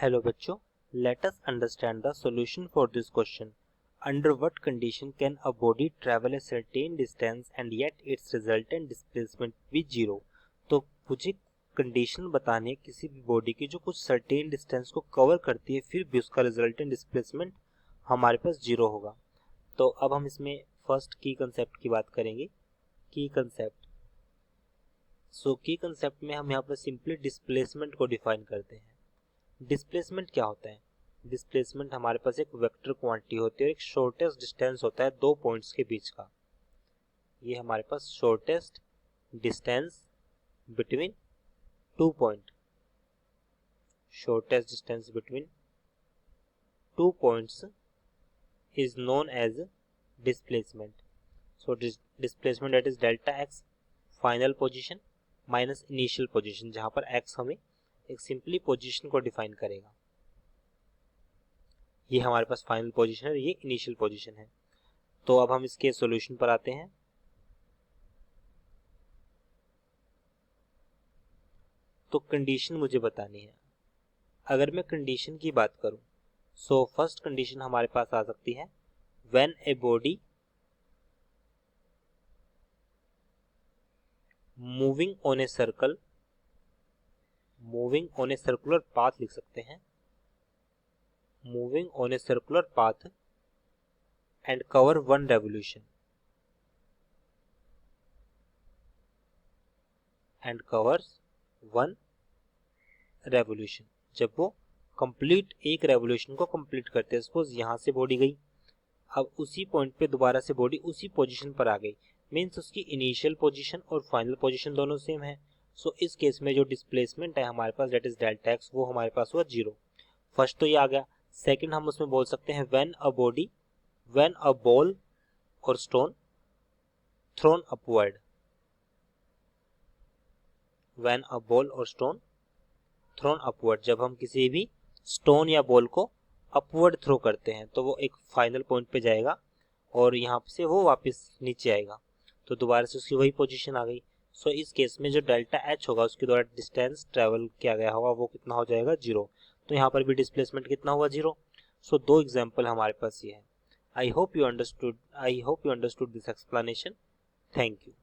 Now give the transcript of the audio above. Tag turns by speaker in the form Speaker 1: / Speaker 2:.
Speaker 1: Hello बच्चों, let us understand the solution for this question. Under what condition can a body travel a certain distance and yet its resultant displacement be zero? तो मुझे condition बतानी है किसी भी body की जो कुछ सर्टेन डिस्टेंस को कवर करती है फिर भी उसका रिजल्टेंट डिस्प्लेसमेंट हमारे पास जीरो होगा। तो अब हम इसमें फर्स्ट की कंसेप्ट की बात करेंगे। की कंसेप्ट की कंसेप्ट में हम यहाँ पर सिंपली डिस्प्लेसमेंट को डिफाइन करते हैं। डिस्प्लेसमेंट क्या होता है? डिस्प्लेसमेंट हमारे पास एक वेक्टर क्वांटिटी होती है और एक शॉर्टेस्ट डिस्टेंस होता है दो पॉइंट्स के बीच का। ये हमारे पास shortest distance between two point, shortest distance between two points is known as displacement. So displacement that is delta x final position minus initial position, जहां पर x हमें एक सिंपली पोजीशन को डिफाइन करेगा। ये हमारे पास फाइनल पोजीशन है, ये इनिशियल पोजीशन है। तो अब हम इसके सॉल्यूशन पर आते हैं। तो कंडीशन मुझे बतानी है। अगर मैं कंडीशन की बात करूं, सो फर्स्ट कंडीशन हमारे पास आ सकती है when a body moving on a circle, moving on a circular path लिख सकते हैं, moving on a circular path and cover one revolution, and covers one revolution. जब वो कंप्लीट एक रेवोल्यूशन को कंप्लीट करते हैं, सपोज यहां से बॉडी गई, अब उसी पॉइंट पे दोबारा से बॉडी उसी पोजीशन पर आ गई, मींस उसकी इनिशियल पोजीशन और फाइनल पोजीशन दोनों सेम है। सो इस केस में जो डिस्प्लेसमेंट है हमारे पास दैट इज डेल्टा एक्स, वो हमारे पास हुआ जीरो। फर्स्ट तो ये आ गया। सेकंड हम उसमें बोल सकते हैं व्हेन अ बॉल और stone throne upward, when a ball और स्टोन थ्रोन अपवर्ड, जब हम किसी भी स्टोन या बॉल को अपवर्ड थ्रो करते हैं तो वो एक फाइनल पॉइंट पे जाएगा और यहाँ से वो वापस नीचे आएगा, तो दोबारा से उसकी वही पोजीशन आ गई। सो इस केस में जो डेल्टा एच होगा उसके द्वारा डिस्टेंस ट्रेवल किया गया होगा वो कितना हो जाएगा? जीरो। तो यहाँ पर भी डिस्प्लेसमेंट कितना हुआ? जीरो। सो दो एग्जाम्पल हमारे पास ये है। I hope you understood this explanation. Thank you.